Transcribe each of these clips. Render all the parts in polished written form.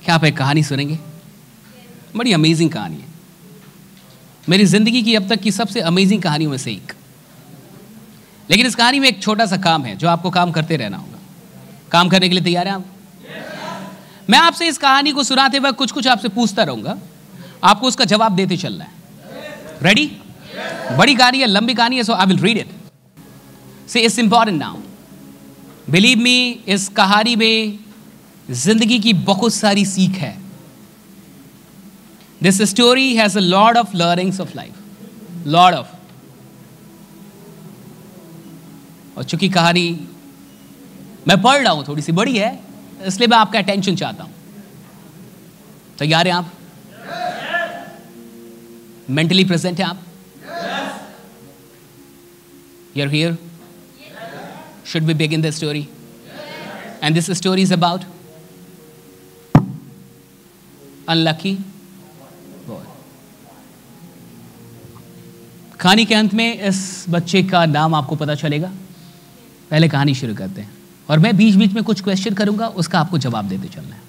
क्या आप एक कहानी सुनेंगे? बड़ी अमेजिंग कहानी है, मेरी जिंदगी की अब तक की सबसे अमेजिंग कहानियों में से एक। लेकिन इस कहानी में एक छोटा सा काम है जो आपको काम करते रहना होगा। काम करने के लिए तैयार हैं आप? मैं आपसे इस कहानी को सुनाते वक्त कुछ कुछ आपसे पूछता रहूंगा, आपको उसका जवाब देते चलना है। रेडी? बड़ी कहानी है, लंबी कहानी है, so I will read it. See it's important now, believe me, इस कहानी में जिंदगी की बहुत सारी सीख है। This story has a lot of learnings of life, lot of. और चूंकि कहानी मैं पढ़ रहा हूं थोड़ी सी बड़ी है, इसलिए मैं आपका अटेंशन चाहता हूं। तैयार हैं आप? मेंटली प्रेजेंट हैं आप? You're here? Should we begin the story? And this story is about unlucky boy. कहानी के अंत में इस बच्चे का नाम आपको पता चलेगा। पहले कहानी शुरू करते हैं और मैं बीच बीच में कुछ क्वेश्चन करूंगा, उसका आपको जवाब देते चलना है।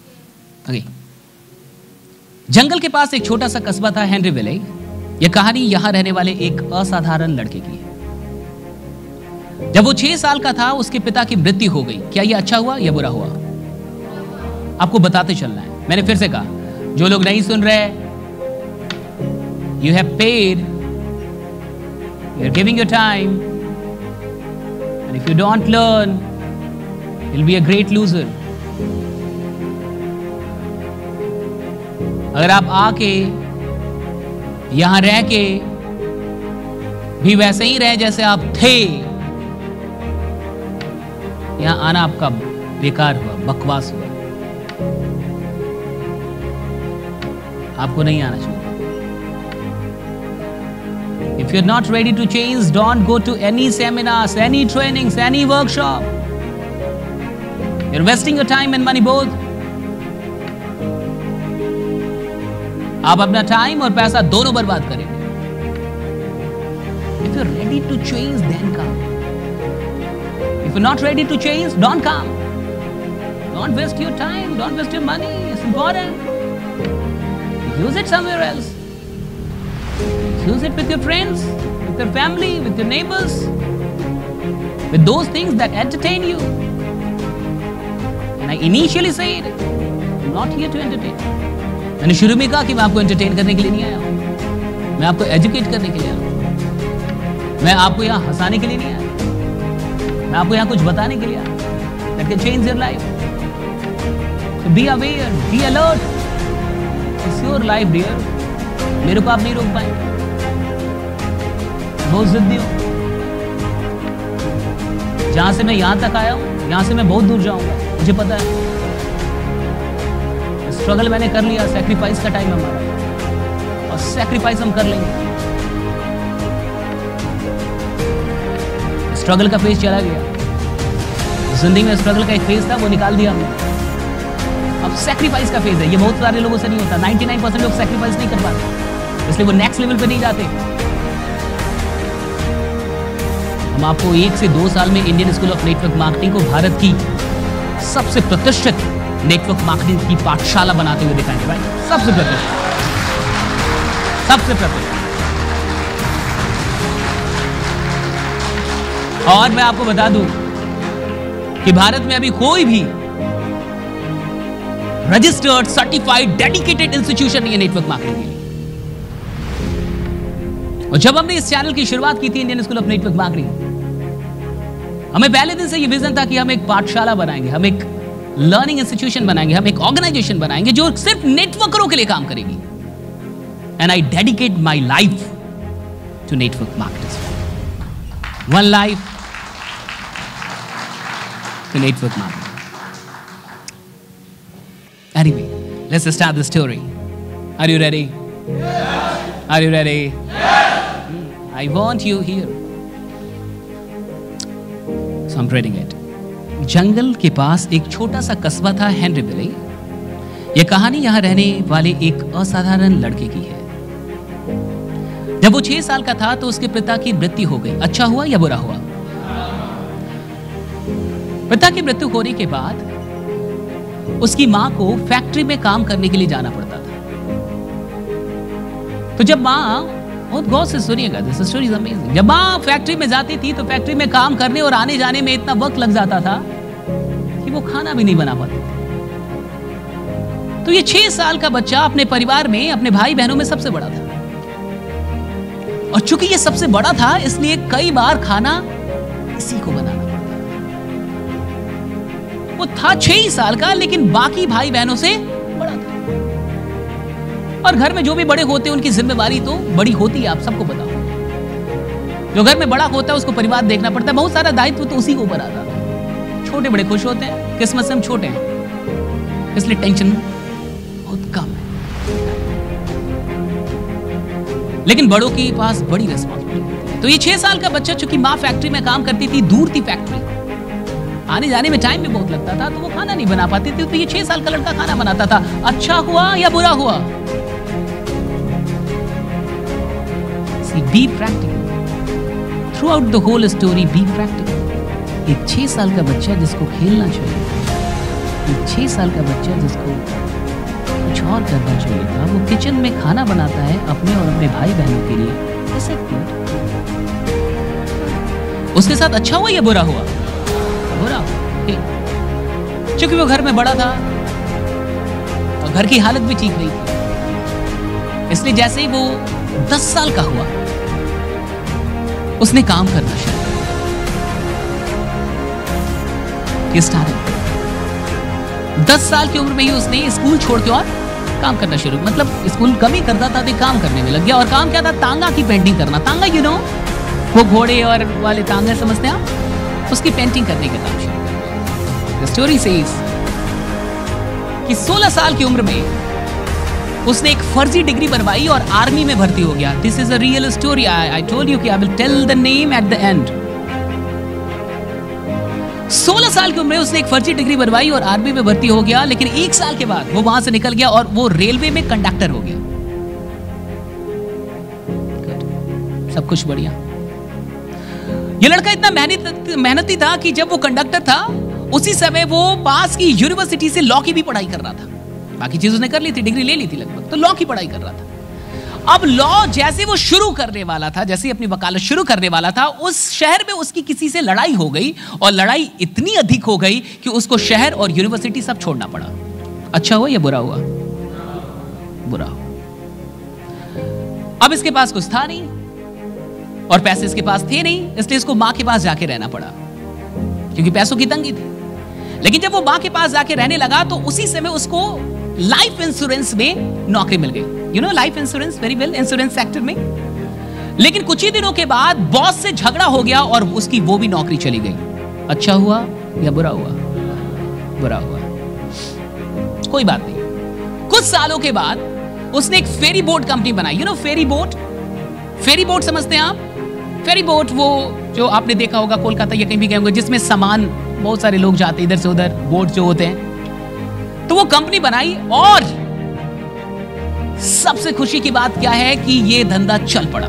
ओके। जंगल के पास एक छोटा सा कस्बा था, हेनरी विले। यह कहानी यहां रहने वाले एक असाधारण लड़के की है। जब वो 6 साल का था, उसके पिता की मृत्यु हो गई। क्या यह अच्छा हुआ या बुरा हुआ? आपको बताते चलना है। मैंने फिर से कहा, जो लोग नहीं सुन रहे, you have paid, you are giving your time, and if you don't learn, you will be a great loser. अगर आप आके यहां रह के भी वैसे ही रहे जैसे आप थे, यहां आना आपका बेकार हुआ, बकवास हुआ। आपको नहीं आना चाहिए। If you're not ready to change, don't go to any seminars, any trainings, any workshop. You're wasting your time and money both. आप अपना टाइम और पैसा दोनों बर्बाद करेंगे। If you're ready to change, then come. If you're not ready to change, don't come. Don't waste your time, don't waste your money. It's important. Use it somewhere else. Use it with your friends, with your family, with your neighbors, with those things that entertain you. And I initially said, I'm not here to entertain. मैंने शुरू में कहा कि मैं आपको entertain करने के लिए नहीं आया हूं, मैं आपको एजुकेट करने के लिए आया हूं, मैं आपको यहां हंसाने के लिए नहीं आया, मैं आपको यहां कुछ बताने के लिए आया that can change your life. So be aware, be alert. It's your life, dear. मेरे को आप नहीं रोक पाएंगे। बहुत जिद्दी हूं। जहां से मैं यहां तक आया हूं, यहां से मैं बहुत दूर जाऊंगा, मुझे पता है। स्ट्रगल मैंने कर लिया, सैक्रिफाइस का टाइम हमारा, और सैक्रिफाइस हम कर लेंगे। स्ट्रगल का फेज चला गया, जिंदगी में स्ट्रगल का एक फेज था, वो निकाल दिया हमने। अब सैक्रिफाइस का फेज है। ये बहुत सारे लोगों से नहीं होता। 99% लोग सैक्रिफाइस नहीं कर पाते, इसलिए वो नेक्स्ट लेवल पे नहीं जाते। हम आपको 1 से 2 साल में Indian school of network marketing को भारत की सबसे प्रतिष्ठित नेटवर्क मार्केटिंग की पाठशाला बनाते हुए दिखाएंगे भाई। सबसे प्रतिष्ठित, सबसे प्रतिष्ठित। और मैं आपको बता दूं कि भारत में अभी कोई भी रजिस्टर्ड, सर्टिफाइड, डेडिकेटेड इंस्टीट्यूशन नहीं है नेटवर्क मार्केटिंग के लिए। और जब हमने इस चैनल की शुरुआत की थी, Indian school of network marketing, हमें पहले दिन से यह विजन था कि हम एक पाठशाला बनाएंगे, हम एक लर्निंग इंस्टीट्यूशन बनाएंगे, हम एक ऑर्गेनाइजेशन बनाएंगे जो सिर्फ नेटवर्करों के लिए काम करेगी। And I dedicate my life to network marketers. One life to network marketing. Anyway, let's start the story. Are you ready? Yes. Are you ready? Yes. I want you here. So I'm reading it. जंगल के पास एक छोटा सा कस्बा था, Henry विले। यह कहानी यहां रहने वाले एक असाधारण लड़के की है। जब वो 6 साल का था तो उसके पिता की मृत्यु हो गई। अच्छा हुआ या बुरा हुआ? पिता की मृत्यु होने के बाद उसकी मां को फैक्ट्री में काम करने के लिए जाना पड़ता था। तो जब मां, बहुत गौर से सुनिएगा, दिस स्टोरी इज अमेजिंग, जब मां फैक्ट्री में जाती थी तो फैक्ट्री में काम करने और आने जाने में इतना वक्त लग जाता था कि वो खाना भी नहीं बना पाती थी। तो ये 6 साल का बच्चा अपने परिवार में, अपने भाई बहनों में सबसे बड़ा था, और चूंकि ये सबसे बड़ा था इसलिए कई बार खाना इसी को बनाना पड़ता था। वो था 6 ही साल का, लेकिन बाकी भाई बहनों से बड़ा था। और घर में जो भी बड़े होते हैं उनकी जिम्मेवारी तो बड़ी होती है, आप सबको पता हो। जो घर में बड़ा होता है उसको परिवार देखना पड़ता है, बहुत सारा दायित्व तो उसी के ऊपर आता है। छोटे बड़े खुश होते हैं, किस्मत से हम छोटे हैं इसलिए टेंशन बहुत कम है, लेकिन बड़ों के पास बड़ी रिस्पॉन्सिबिलिटी है। तो ये 6 साल का बच्चा, चूंकि माँ फैक्ट्री में काम करती थी, दूर थी फैक्ट्री, आने जाने में टाइम भी बहुत लगता था, तो वो खाना नहीं बना पाती थी। तो ये 6 साल का लड़का खाना बनाता था। अच्छा हुआ या बुरा हुआ? Be practical throughout the whole story, be practical. एक 6 साल का बच्चा जिसको खेलना चाहिए, एक 6 साल का बच्चा जिसको कुछ और करना चाहिए था, वो किचन में खाना बनाता है अपने और अपने भाई बहनों के लिए। ऐसे क्यों? उसके साथ अच्छा हुआ या बुरा हुआ? बुरा। क्योंकि वो घर में बड़ा था और घर की हालत भी ठीक नहीं थी, इसलिए जैसे ही वो 10 साल का हुआ उसने काम करना शुरू किया। 10 साल की उम्र में ही उसने स्कूल छोड़ के और काम करना शुरू, मतलब स्कूल कम ही करता था तो काम करने में लग गया। और काम क्या था? तांगा की पेंटिंग करना। तांगा यू नो, वो घोड़े और वाले तांगे समझते हैं आप, उसकी पेंटिंग करने का काम शुरू कर दिया। द स्टोरी सेज कि 16 साल की उम्र में उसने एक फर्जी डिग्री बनवाई और आर्मी में भर्ती हो गया। This is a real story, I told you कि I will tell the name at the end. 16 साल की उम्र में उसने एक फर्जी डिग्री बनवाई और आर्मी में भर्ती हो गया, लेकिन 1 साल के बाद वो वहां से निकल गया और वो रेलवे में कंडक्टर हो गया। सब कुछ बढ़िया। ये लड़का इतना मेहनती था कि जब वो कंडक्टर था उसी समय वो पास की यूनिवर्सिटी से लॉ की भी पढ़ाई कर रहा था। बाकी चीज उसने कर ली थी, डिग्री ले ली थी लगभग, तो लॉ की पढ़ाई कर रहा था। अब लॉ जैसे वो शुरू करने वाला था, जैसे अपनी वकालत शुरू करने वाला था, उस शहर में उसकी किसी से लड़ाई हो गई और लड़ाई इतनी अधिक हो गई कि उसको शहर और यूनिवर्सिटी सब छोड़ना पड़ा। अच्छा हुआ या बुरा हुआ? बुरा हुआ। अब इसके पास कुछ था नहीं और पैसे इसके पास थे नहीं, इसलिए इसको मां के पास जाके रहना पड़ा क्योंकि पैसों की तंगी थी। लेकिन जब वो मां के पास जाके रहने लगा तो उसी समय उसको लाइफ इंश्योरेंस में नौकरी मिल गई। You know life insurance very well, insurance sector में। लेकिन कुछ ही दिनों के बाद बॉस से झगड़ा हो गया और उसकी वो भी नौकरी चली गई। अच्छा हुआ या बुरा हुआ? बुरा हुआ। कोई बात नहीं। कुछ सालों के बाद उसने एक फेरी बोट कंपनी बनाई। You know ferry boat? Ferry boat समझते हैं आप? फेरी बोट वो जो आपने देखा होगा कोलकाता या कहीं भी गए होंगे, जिसमें सामान बहुत सारे लोग जाते इधर से उधर, बोट जो होते हैं। तो वो कंपनी बनाई और सबसे खुशी की बात क्या है कि ये धंधा चल पड़ा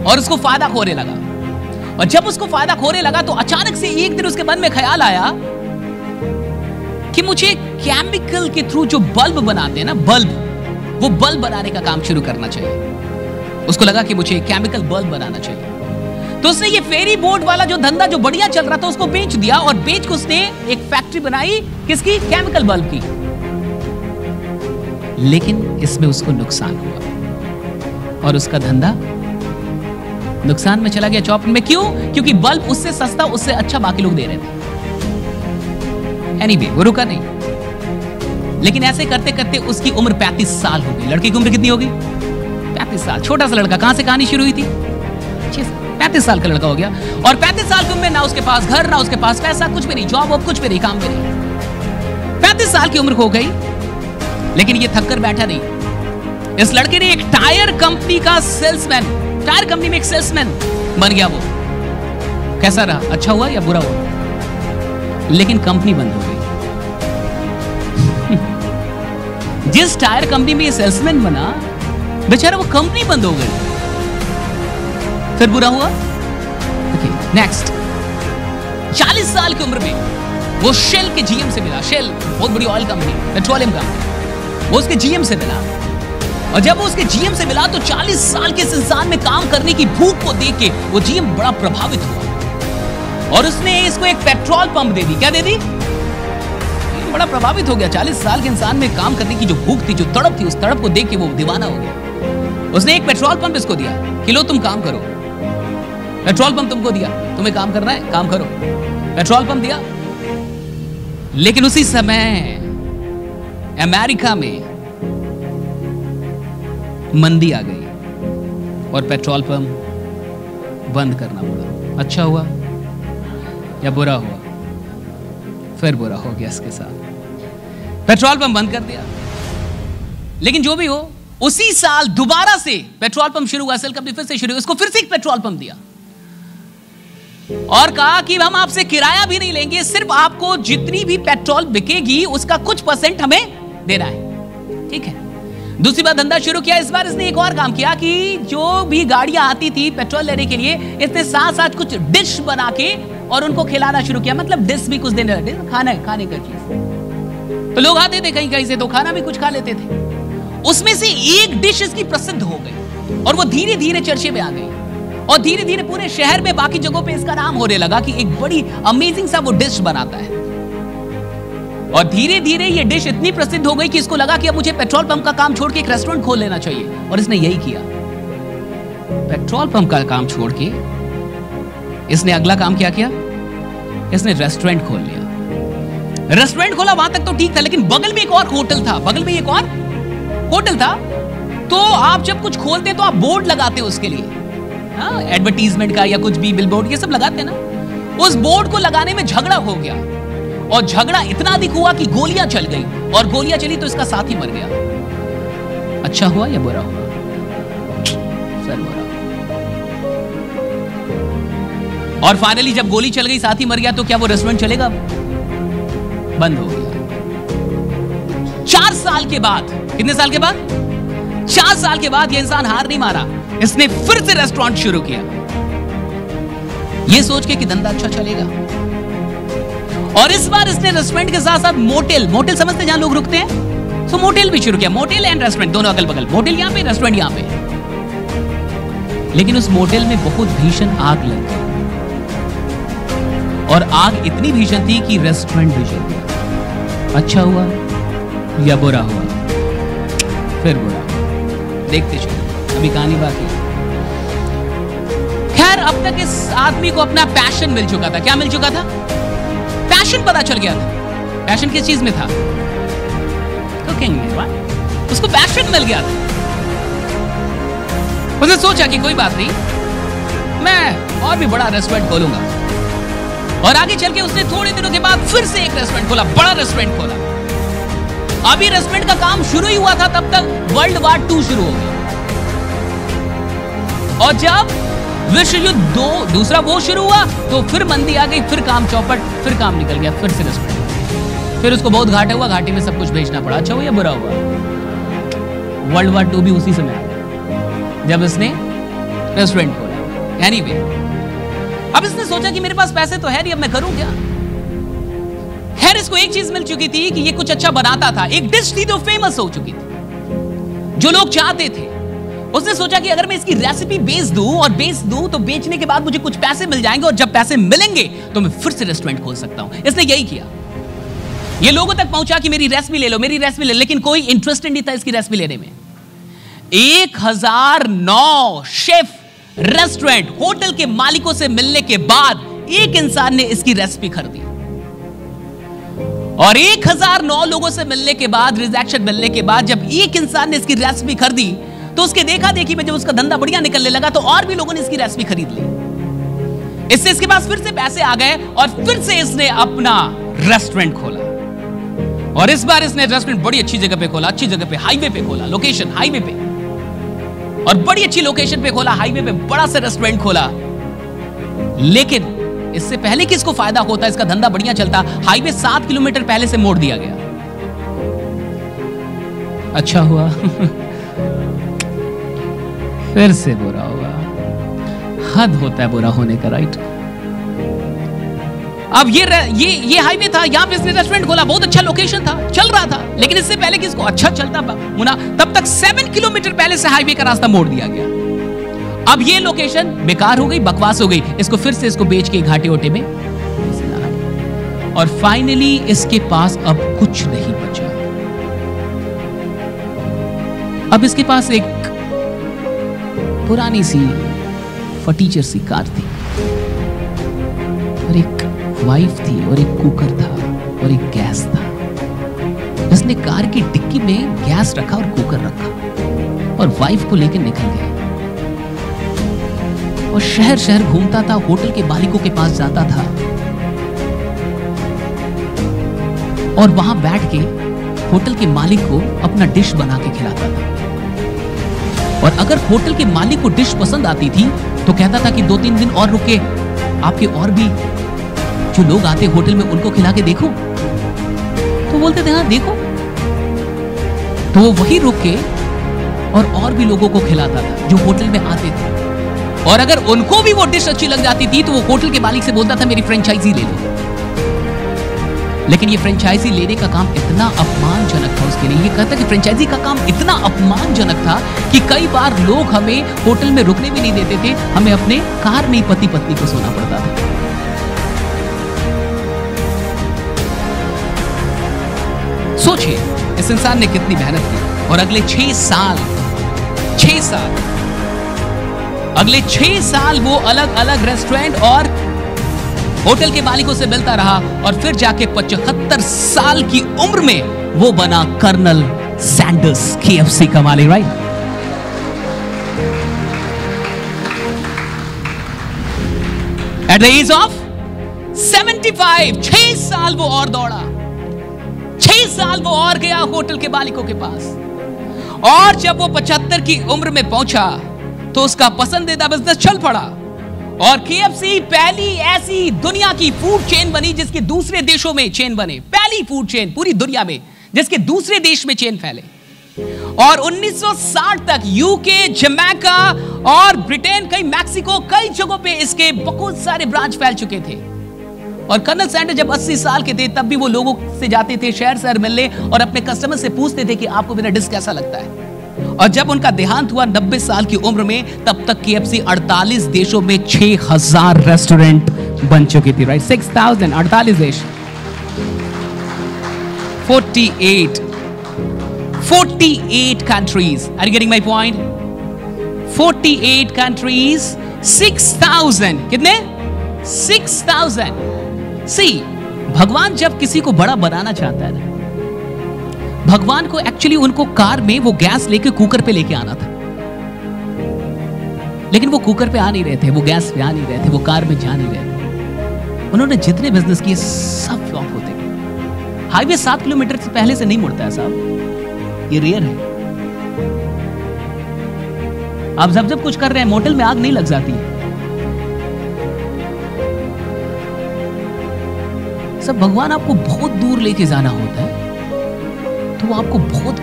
और उसको फायदा खोने लगा। और जब उसको फायदा खोने लगा तो अचानक से एक दिन उसके मन में ख्याल आया कि मुझे केमिकल के थ्रू जो बल्ब बनाते हैं ना, बल्ब, वो बल्ब बनाने का काम शुरू करना चाहिए। उसको लगा कि मुझे केमिकल बल्ब बनाना चाहिए। तो उसने ये फेरी बोट वाला जो धंधा जो बढ़िया चल रहा था उसको बेच दिया और बेच के उसने एक फैक्ट्री बनाई। किसकी? केमिकल बल्ब की। लेकिन इसमें उसको नुकसान हुआ और उसका धंधा नुकसान में चला गया, चौपट में। क्यों? क्योंकि बल्ब उससे सस्ता, उससे अच्छा बाकी लोग दे रहे थे। एनीवे, वो रुका नहीं। लेकिन ऐसे करते करते उसकी उम्र 35 साल हो गई। लड़के की उम्र कितनी होगी? 35 साल। छोटा सा लड़का। कहां से कहानी शुरू हुई थी? 35 साल का लड़का हो गया। और 35 साल की उम्र में ना उसके पास घर, ना उसके पास पैसा, कुछ भी नहीं, जॉब वॉब कुछ भी नहीं, काम भी नहीं। 35 साल की उम्र हो गई, लेकिन ये थक कर बैठा नहीं। इस लड़के ने एक टायर कंपनी का सेल्समैन, टायर कंपनी में एक सेल्समैन बन गया। वो कैसा रहा? अच्छा हुआ या बुरा हुआ? लेकिन कंपनी बंद हो गई। जिस टायर कंपनी में ये सेल्समैन बना, बेचारा वो कंपनी बंद हो गई। फिर बुरा हुआ? Okay, next. 40 साल की उम्र में वो शेल के जीएम से मिला। शेल बहुत बड़ी ऑयल कंपनी, पेट्रोलियम कंपनी, वो उसके जीएम से मिला। और जब वो उसके जीएम से मिला तो 40 साल के इस इंसान में काम करने की भूख को देख के वो जीएम बड़ा प्रभावित हुआ और उसने इसको एक पेट्रोल पंप दे दी। क्या दे दी? बड़ा प्रभावित हो गया। 40 साल के इंसान में काम करने की जो भूख थी, जो तड़प थी, उस तड़प को देख के वो दीवाना हो गया। उसने एक पेट्रोल पंप इसको दिया कि लो तुम काम करो। पेट्रोल पंप तुमको दिया, तुम्हें काम करना है, काम करो। पेट्रोल पंप दिया। लेकिन उसी समय अमेरिका में मंदी आ गई और पेट्रोल पंप बंद करना पड़ा। अच्छा हुआ या बुरा हुआ? फिर बुरा हो गया इसके साथ। पेट्रोल पंप बंद कर दिया। लेकिन जो भी हो, उसी साल दोबारा से पेट्रोल पंप शुरू हुआ। सेल कंपनी फिर से शुरू हुई, उसको फिर से एक पेट्रोल पंप दिया और कहा कि हम आपसे किराया भी नहीं लेंगे, सिर्फ आपको जितनी भी पेट्रोल बिकेगी उसका कुछ % हमें देना है। ठीक है। दूसरी बार धंधा शुरू किया। इस बार इसने एक और काम किया कि जो भी गाड़ियां आती थी पेट्रोल लेने के लिए, इसने साथ साथ कुछ डिश बना के और उनको खिलाना शुरू किया। मतलब डिश भी कुछ देने लगे, खाने का चीज। तो लोग आते थे कहीं कहीं से, तो खाना भी कुछ खा लेते थे। उसमें से एक डिश इसकी प्रसिद्ध हो गई और वो धीरे धीरे चर्चे में आ गई और धीरे धीरे पूरे शहर में बाकी जगहों पे इसका नाम होने लगा कि एक बड़ी अमेजिंग सा वो डिश बनाता है। और धीरे धीरे ये डिश इतनी प्रसिद्ध हो गई कि इसको लगा कि अब मुझे पेट्रोल पंप का काम छोड़ के एक रेस्टोरेंट खोल लेना चाहिए। और इसने यही किया। पेट्रोल पंप का काम छोड़ के इसने अगला काम क्या किया? इसने रेस्टोरेंट खोल लिया। रेस्टोरेंट खोला, वहां तक तो ठीक था, लेकिन बगल में एक और होटल था। बगल में एक और होटल था। तो आप जब कुछ खोलते तो आप बोर्ड लगाते हो उसके लिए, हाँ, एडवर्टीजमेंट का या कुछ भी बिलबोर्ड ये सब लगाते हैं ना। उस बोर्ड को लगाने में झगड़ा हो गया और झगड़ा इतना अधिक हुआ कि गोलियां चल गई और गोलियां चली तो इसका साथी मर गया। अच्छा हुआ या बुरा हुआ? सर बुरा। और फाइनली जब गोली चल गई, साथी मर गया, तो क्या वो रेस्टोरेंट चलेगा? बंद हो गया। 4 साल के बाद, कितने साल के बाद? 4 साल के बाद ये इंसान हार नहीं मारा, इसने फिर से रेस्टोरेंट शुरू किया, ये सोच के कि धंधा अच्छा चलेगा। और इस बार इसने रेस्टोरेंट के साथ साथ मोटेल समझते हैं जहां लोग रुकते हैं, तो मोटेल भी शुरू किया। मोटेल एंड रेस्टोरेंट दोनों अगल बगल, मोटेल यहां पे, रेस्टोरेंट यहां पे। लेकिन उस मोटेल में बहुत भीषण आग लग गई और आग इतनी भीषण थी कि रेस्टोरेंट भी जल गया। अच्छा हुआ या बुरा हुआ? फिर बुरा। देखते चलो, अभी कहानी बाकी। खैर, अब तक इस आदमी को अपना पैशन मिल चुका था। क्या मिल चुका था? पैशन पता चल गया था। पैशन किस चीज में था? कुकिंग में। उसको पैशन मिल गया था। उसने सोचा कि कोई बात नहीं, मैं और भी बड़ा रेस्टोरेंट खोलूंगा। और आगे चल के उसने थोड़े दिनों के बाद फिर से एक रेस्टोरेंट खोला, बड़ा रेस्टोरेंट खोला। अभी रेस्टोरेंट का काम शुरू ही हुआ था, तब तक वर्ल्ड वार 2 शुरू हो गया। और जब विश्व युद्ध दूसरा वो शुरू हुआ तो फिर मंदी आ गई, फिर काम चौपट, फिर काम निकल गया, फिर से रेस्टोरेंट। फिर उसको बहुत घाटा हुआ, घाटे में सब कुछ बेचना पड़ा। अच्छा हुआ या बुरा हुआ? वर्ल्ड वार 2 भी उसी समय आ गया जब इसने रेस्टोरेंट खोला। एनीवे, अब इसने सोचा कि मेरे पास पैसे तो है नहीं, अब मैं करूं क्या? खैर, इसको एक चीज मिल चुकी थी कि ये कुछ अच्छा बनाता था। एक डिश थी तो फेमस हो चुकी थी, जो लोग चाहते थे। उसने सोचा कि अगर मैं इसकी रेसिपी बेच दूं तो बेचने के बाद मुझे कुछ पैसे मिल जाएंगे, और जब पैसे मिलेंगे तो मैं फिर से रेस्टोरेंट खोल सकता हूं। इसने यही किया। ये लोगों तक पहुंचा कि मेरी रेसिपी ले लो, मेरी रेसिपी ले लो, लेकिन कोई इंटरेस्टेड नहीं था इसकी रेसिपी लेने में। 1009 शेफ, रेस्टोरेंट, होटल के मालिकों से मिलने के बाद एक इंसान ने इसकी रेसिपी खरीदी। और 1009 लोगों से मिलने के बाद, रिजेक्शन मिलने के बाद, जब एक इंसान ने इसकी रेसिपी खरीदी तो उसके देखा देखी में जब उसका धंधा बढ़िया निकलने लगा तो और भी लोगों ने इसकी रेसिपी खरीद ली। इससे इसके पास फिर से पैसे आ गए और फिर से इसने अपना रेस्टोरेंट खोला। और इस बार इसने रेस्टोरेंट बड़ी अच्छी जगह पे खोला, अच्छी जगह पे, हाईवे पे खोला, लोकेशन हाईवे पे, और बड़ी अच्छी लोकेशन पे खोला, हाईवे पे बड़ा सा रेस्टोरेंट खोला। लेकिन इससे पहले कि इसको फायदा होता, इसका धंधा बढ़िया चलता, हाईवे 7 किलोमीटर पहले से मोड़ दिया गया। अच्छा हुआ फिर से बुरा हुआ। हद होता है बुरा होने का, राइट? अब ये हाईवे था, यहाँ पे इसने रेस्टोरेंट खोला, बहुत अच्छा लोकेशन था, चल रहा था। लेकिन इससे पहले कि इसको अच्छा चलता मुना, तब तक 7 किलोमीटर पहले से हाईवे का रास्ता मोड़ दिया गया। अब ये लोकेशन बेकार हो गई, बकवास हो गई, इसको फिर से इसको बेच के घाटे ओटे में, और फाइनली इसके पास अब कुछ नहीं बचा। अब इसके पास एक पुरानी सी फटीचर सी कार थी, और एक वाइफ थी, और एक कुकर था, और एक गैस था। इसने कार की डिक्की में गैस रखा और कुकर रखा, और वाइफ को लेकर निकल गया, और शहर शहर घूमता था, होटल के मालिकों के पास जाता था, और वहां बैठ के होटल के मालिक को अपना डिश बना के खिलाता था। और अगर होटल के मालिक को डिश पसंद आती थी तो कहता था कि 2-3 दिन और रुके, आपके और भी जो लोग आते होटल में उनको खिला के देखो। तो बोलते थे हाँ देखो। तो वो वही रुक के और भी लोगों को खिलाता था जो होटल में आते थे, और अगर उनको भी वो डिश अच्छी लग जाती थी तो वो होटल के मालिक से बोलता था मेरी फ्रेंचाइजी ले लो। लेकिन ये फ्रेंचाइजी लेने का काम इतना अपमानजनक था उसके लिए, ये कहता कि फ्रेंचाइजी का काम इतना अपमानजनक था कि कई बार लोग हमें होटल में रुकने भी नहीं देते थे, हमें अपने कार में पति पत्नी को सोना पड़ता था। सोचिए इस इंसान ने कितनी मेहनत की, और अगले 6 साल वो अलग अलग रेस्टोरेंट और होटल के मालिकों से मिलता रहा, और फिर जाके 75 साल की उम्र में वो बना कर्नल सैंडर्स, KFC का मालिक, right? At the age of 75, 6 साल वो और दौड़ा, 6 साल वो और गया होटल के मालिकों के पास, और जब वो 75 की उम्र में पहुंचा तो उसका पसंदीदा बिजनेस चल पड़ा, और KFC पहली ऐसी दुनिया की फूड चेन बनी जिसके दूसरे देशों में चेन बने, पहली फूड चेन पूरी दुनिया में जिसके दूसरे देश में चेन फैले। और 1960 तक यूके, जमैका और ब्रिटेन, कई मैक्सिको, कई जगहों पे इसके बहुत सारे ब्रांच फैल चुके थे। और कर्नल सैंडर्स जब 80 साल के थे तब भी वो लोगों से जाते थे शहर शहर मिलने, और अपने कस्टमर से पूछते थे कि आपको मेरा डिश कैसा लगता है। और जब उनका देहांत हुआ 90 साल की उम्र में, तब तक KFC 48 देशों में 6000 रेस्टोरेंट बन चुकी थी, राइट? 6000, 48 देश, 48 countries. Are you getting my point? 48 countries, 6000, कितने? 6000। सी, भगवान जब किसी को बड़ा बनाना चाहता है ना, भगवान को एक्चुअली उनको कार में वो गैस लेके कुकर पे लेके आना था, लेकिन वो कुकर पे आ नहीं रहे थे, वो गैस पे आ नहीं रहे थे, वो कार में जा नहीं रहे थे। उन्होंने जितने बिजनेस किए सब फ्लॉप होते गए। हाईवे 7 किलोमीटर से पहले से नहीं मुड़ता है साहब, ये रेयर है। आप जब कुछ कर रहे हैं, मोटल में आग नहीं लग जाती है। सब भगवान आपको बहुत दूर लेके जाना होता है तो वो आपको बहुत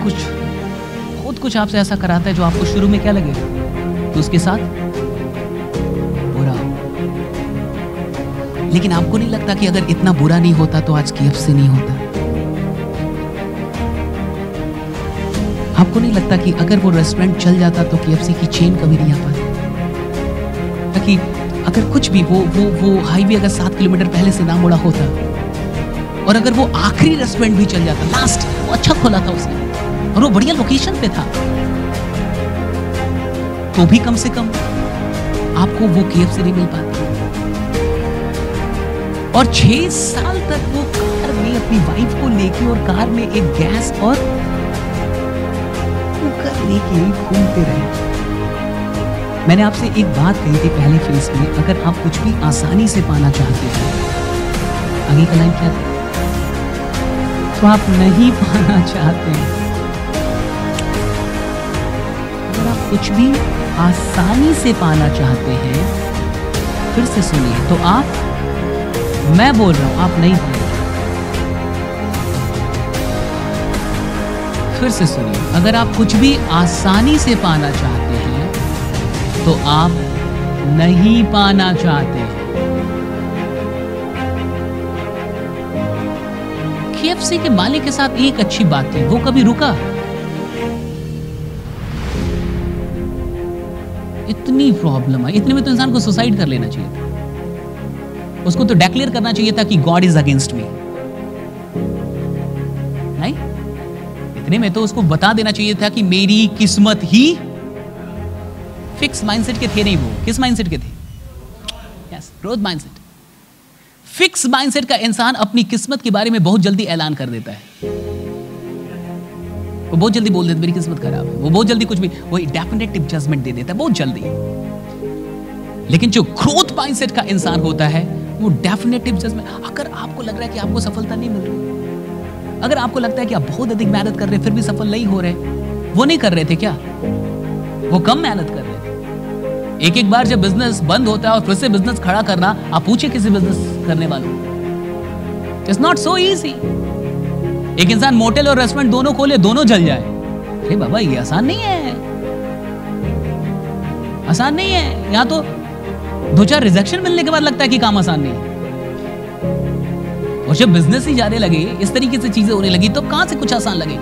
कुछ आपसे ऐसा कराता है जो आपको शुरू में क्या लगेगा, तो उसके साथ बुरा। लेकिन आपको नहीं लगता कि अगर इतना बुरा नहीं होता तो आज KFC नहीं होता? आपको नहीं लगता कि अगर वो रेस्टोरेंट चल जाता तो KFC की चेन कभी नहीं आ पाती? ताकि अगर कुछ भी वो हाईवे अगर 7 किलोमीटर पहले से ना मुड़ा होता, और अगर वो आखिरी रेस्टोरेंट भी चल जाता, लास्ट, वो अच्छा खोला था उसने और वो बढ़िया लोकेशन पे था, तो भी कम से कम आपको वो KFC नहीं मिल पाती। और 6 साल तक वो कार में अपनी वाइफ को लेके, और कार में एक गैस और कुकर लेके घूमते रहे। मैंने आपसे एक बात कही थी पहले फेज में, अगर आप कुछ भी आसानी से पाना चाहते हैं, आगे का लाइन क्या था? तो आप नहीं पाना चाहते। अगर आप कुछ भी आसानी से पाना चाहते हैं, फिर से सुनिए, तो आप, मैं बोल रहा हूं, आप नहीं पाएंगे। फिर से सुनिए, अगर आप कुछ भी आसानी से पाना चाहते हैं तो आप नहीं पाना चाहते। KFC के मालिक के साथ एक अच्छी बात थी, वो कभी रुका। इतनी प्रॉब्लम है, इतने में तो इंसान को सुसाइड कर लेना चाहिए था। उसको तो डिक्लेयर करना चाहिए था कि गॉड इज अगेंस्ट मी। नहीं, इतने में तो उसको बता देना चाहिए था कि मेरी किस्मत ही। फिक्स माइंडसेट के थे नहीं वो। किस माइंडसेट के थे? Yes, growth mindset. Fix mindset का इंसान अपनी किस्मत के बारे में बहुत जल्दी ऐलान कर देता है। वो बहुत जल्दी बोल देता है मेरी किस्मत खराब है। वो बहुत जल्दी कुछ भी, वो डेफिनेटिव जजमेंट दे देता है बहुत जल्दी। लेकिन जो ग्रोथ माइंडसेट का इंसान होता है वो डेफिनेटिव जजमेंट। अगर आपको लग रहा है कि आपको सफलता नहीं मिल रही, अगर आपको लगता है कि आप बहुत अधिक मेहनत कर रहे हैं फिर भी सफल नहीं हो रहे, वो नहीं कर रहे थे क्या? वो कम मेहनत कर रहे थे। एक एक बार जब बिजनेस बंद होता है और फिर से बिजनेस खड़ा करना, आप पूछे किसी बिजनेस करने वालों, इट्स नॉट सो इजी। एक इंसान मोटेल और रेस्टोरेंट दोनों खोले, दोनों जल जाए, अरे बाबा ये आसान नहीं है, आसान नहीं है। यहां तो 2-4 रिजेक्शन मिलने के बाद लगता है कि काम आसान नहीं है। और जब बिजनेस ही जाने लगे, इस तरीके से चीजें होने लगी, तो कहां से कुछ आसान लगेगा?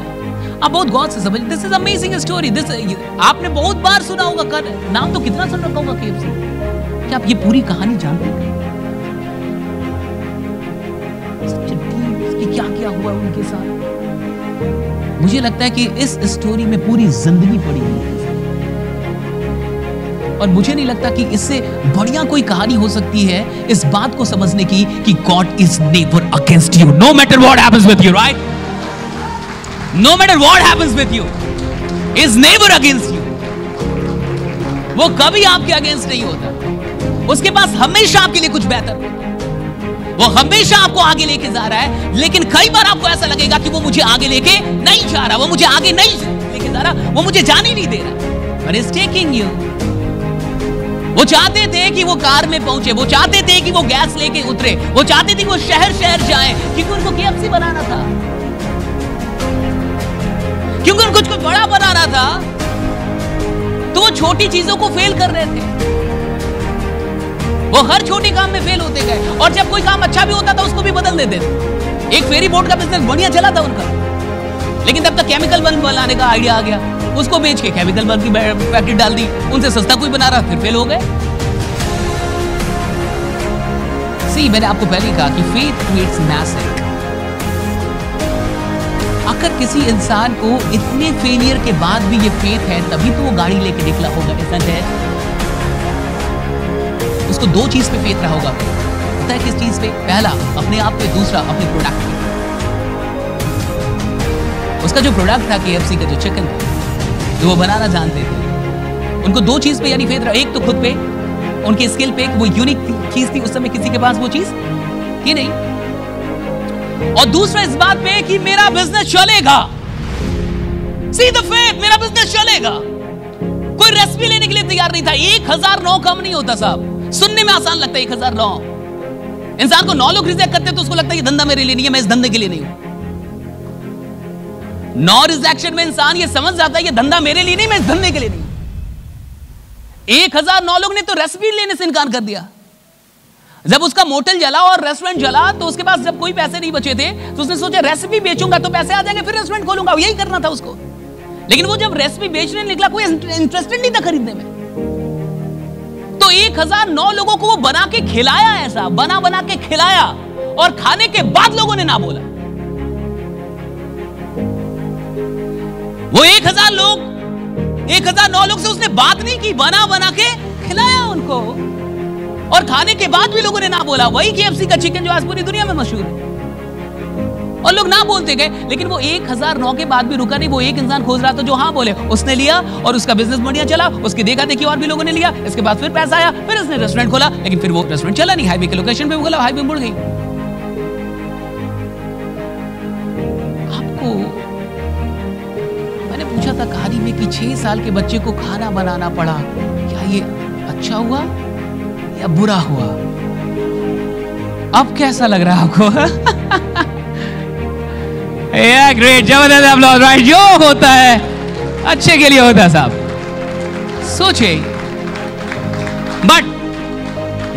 आप बहुत गौर से समझ। This is amazing story. आपने बहुत बार सुना होगा, नाम तो कितना सुन रखा होगा KFC। क्या आप ये पूरी कहानी जानते हैं? क्या क्या हुआ उनके साथ? मुझे लगता है कि इस स्टोरी में पूरी जिंदगी पड़ी हुई है और मुझे नहीं लगता कि इससे बढ़िया कोई कहानी हो सकती है इस बात को समझने की कि God is never against you, no matter what happens with you, right? No matter what happens with you, is never against you. वो कभी आपके अगेंस्ट नहीं होता। उसके पास हमेशा आपके लिए कुछ बेहतर होता है। वो हमेशा आपको आगे लेके जा रहा है, लेकिन कई बार आपको ऐसा लगेगा कि वो मुझे आगे लेके नहीं जा रहा, वो मुझे आगे नहीं लेके जा रहा, वो मुझे जाने नहीं दे रहा। But he's taking you। वो चाहते थे कि वो कार में पहुंचे, वो चाहते थे कि वो गैस लेके उतरे, वो चाहते थे कि वो शहर शहर जाए, क्योंकि उनको KFC बनाना था, क्योंकि उनको कुछ बड़ा बनाना था। तो वो छोटी चीजों को फेल कर रहे थे। वो हर छोटे काम में फेल होते गए और जब कोई काम अच्छा भी होता था उसको भी बदल देते थे। एक फेरी बोट का बिजनेस बढ़िया चला था उनका, लेकिन तब तक केमिकल बल्ब बनाने का आइडिया आ गया, उसको बेच के केमिकल बल्ब की फैक्ट्री डाल दी, उनसे सस्ता कोई बना रहा, फिर फेल हो गए। सी, मैंने आपको पहले कहा कि फेथ क्रिएट्स मैजिक। अगर किसी इंसान को इतने फेलियर के बाद भी ये फेथ है, तभी तो वो गाड़ी लेके निकला होगा। ऐसा है, उसको 2 चीज पे फेथ रहा होगा। पता है किस चीज पे? पहला अपने आप पे, दूसरा अपने प्रोडक्ट पे। उसका जो प्रोडक्ट था KFC का, जो चिकन जो वो बनाना जानते थे, उनको 2 चीज पे यानी फेथ रहा। एक तो खुद पे, उनके स्किल पे, वो यूनिक चीज थी, उस समय किसी के पास वो चीज थी नहीं। और दूसरा इस बात पे कि मेरा बिजनेस चलेगा। सी द फेथ, मेरा बिजनेस चलेगा। कोई रेसिपी लेने के लिए तैयार नहीं था। 1009 कम नहीं होता साहब। सुनने में आसान लगता है 1009। इंसान को 9 लोग रिजेक्ट करते तो उसको लगता है ये धंधा मेरे लिए नहीं है, मैं इस धंधे के लिए नहीं हूं। 9 रिजेक्शन में इंसान ये समझ जाता है ये धंधा मेरे लिए नहीं, मैं इस धंधे के लिए नहीं हूं। 1009 लोग ने तो रेसिपी लेने से इनकार कर दिया। जब उसका मोटेल जला और रेस्टोरेंट जला तो उसके पास जब कोई पैसे नहीं बचे थे तो उसने सोचा रेसिपी बेचूंगा तो पैसे आ जाएंगे, फिर रेस्टोरेंट खोलूंगा। यही करना था उसको। लेकिन वो जब रेसिपी बेचने निकला कोई इंटरेस्टेड नहीं था खरीदने में। तो 1009 लोगों को वो बना के खिलाया, ऐसा बना बना के खिलाया, और खाने के बाद लोगों ने ना बोला। वो 1009 लोग से उसने बात नहीं की, बना बना के खिलाया उनको, और खाने के बाद भी लोगों ने ना बोला। वही KFC का चिकन जो आज पूरी दुनिया में मशहूर है, और लोग ना बोलते गए। लेकिन वो 1009 के बाद भी रुका नहीं। वो एक इंसान खोज रहा था जो हाँ बोले, उसने लिया और उसका बिजनेस बढ़िया चला। उसकी देखा देखी और भी लोगों ने लिया। इसके बाद फिर पैसा आया, फिर उसने रेस्टोरेंट खोला, लेकिन फिर वो रेस्टोरेंट चला नहीं। हाईवे के लोकेशन पे वो खोला, हाईवे मुड़ गई। आपको मैंने पूछा था कहानी में कि 6 साल के बच्चे को खाना बनाना पड़ा, क्या ये अच्छा हुआ या बुरा हुआ? अब कैसा लग रहा है आपको? Yeah, great, जबरदस्त applause, right? जो होता है अच्छे के लिए होता है साहब। सोचिए, बट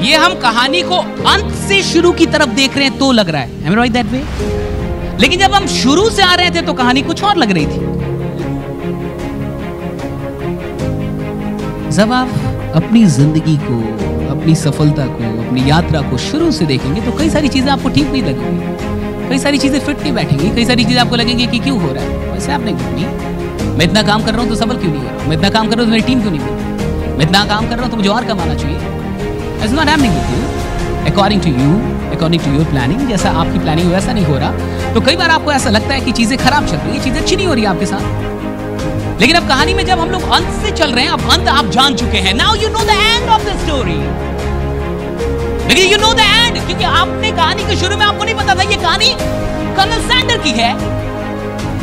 ये हम कहानी को अंत से शुरू की तरफ देख रहे हैं तो लग रहा है, am I right that way? लेकिन जब हम शुरू से आ रहे थे तो कहानी कुछ और लग रही थी। जब आप अपनी जिंदगी को, अपनी सफलता को, अपनी यात्रा को शुरू से देखेंगे तो कई सारी चीजें आपको ठीक नहीं लगेंगी, कई सारी चीजें फिट नहीं बैठेंगी, कई सारी चीजें आपको लगेंगी कि क्यों हो रहा है, वैसे आपने क्यों नहीं, मैं इतना काम कर रहा हूं तो सफल क्यों नहीं हो रहा, मैं इतना काम कर रहा हूं तो मेरी टीम क्यों नहीं बन रही, मैं इतना काम कर रहा हूं तो मुझे और कमाना चाहिए। It's not happening with you according to you, according to your planning. जैसा आपकी प्लानिंग वैसा नहीं हो रहा, तो कई बार आपको ऐसा लगता है कि चीजें खराब चल रही है, चीजें अच्छी नहीं हो रही है आपके साथ। लेकिन अब कहानी में जब हम लोग अंत से चल रहे हैं, अब अंत आप जान चुके हैं, now you know the end of the story. लेकिन यू नो द एंड, क्योंकि आपने कहानी के शुरू में आपको नहीं पता था ये कहानी कर्नल सैंडर की है।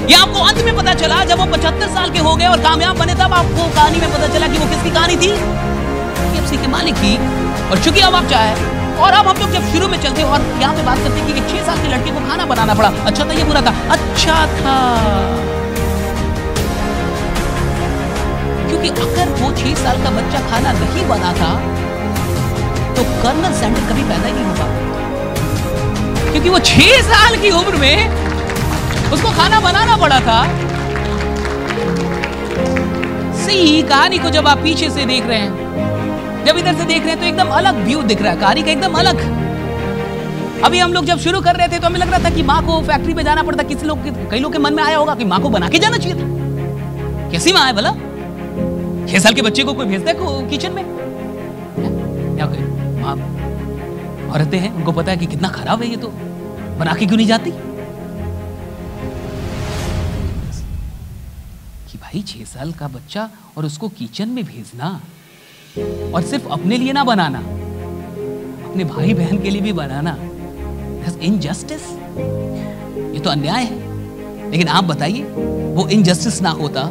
ये आपको अंत में पता चला जब वो 75 साल के हो गए और कामयाब बने, तब आपको कहानी में पता चला कि वो किसकी कहानी थी, KFC के मालिक की। और चूंकि अब आप चाहे, और अब हम लोग जब शुरू में चलते और यहाँ पे बात करते हैं कि 6 साल के लड़के को खाना बनाना पड़ा, अच्छा था ये बुरा था, अच्छा था, क्योंकि अगर वो 6 साल का बच्चा खाना नहीं बना था तो कर्नल सैंडर कभी पैदा ही नहीं हो पाता, क्योंकि वो 6 साल की उम्र में उसको खाना बनाना पड़ा था। सी कहानी को जब आप पीछे से देख रहे हैं, जब इधर से देख रहे हैं तो एकदम अलग व्यू दिख रहा है कहानी का, एकदम अलग। अभी हम लोग जब शुरू कर रहे थे तो हमें लग रहा था कि माँ को फैक्ट्री में जाना पड़ता, कई लोग के मन में आया होगा कि माँ को बना के जाना चाहिए था। कैसी माँ है भला, 6 साल के बच्चे को कोई भेजता है किचन में? क्या माँ औरतें हैं, उनको पता है कि कितना खराब है ये, तो बना के क्यों नहीं जाती? कि भाई 6 साल का बच्चा और उसको किचन में भेजना, और सिर्फ अपने लिए ना बनाना, अपने भाई बहन के लिए भी बनाना, इनजस्टिस, ये तो अन्याय है। लेकिन आप बताइए, वो इनजस्टिस ना होता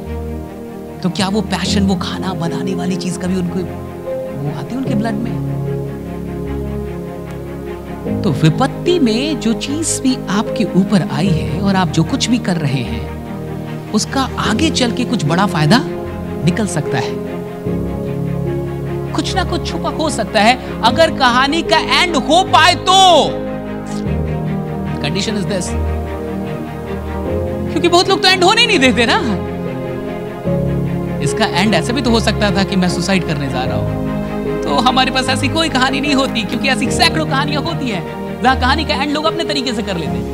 तो क्या वो पैशन, वो खाना बनाने वाली चीज कभी उनको वो आती उनके ब्लड में? तो विपत्ति में जो चीज भी आपके ऊपर आई है और आप जो कुछ भी कर रहे हैं, उसका आगे चल के कुछ बड़ा फायदा निकल सकता है, कुछ ना कुछ छुपा हो सकता है, अगर कहानी का एंड हो पाए तो। कंडीशन इज दिस, क्योंकि बहुत लोग तो एंड होने नहीं देते ना। इसका एंड ऐसे भी तो हो सकता था कि मैं सुसाइड करने जा रहा हूं, तो हमारे पास ऐसी कोई कहानी नहीं होती, क्योंकि ऐसी सैकड़ों कहानियां होती हैं जहां कहानी का एंड लोग अपने तरीके से कर लेते हैं।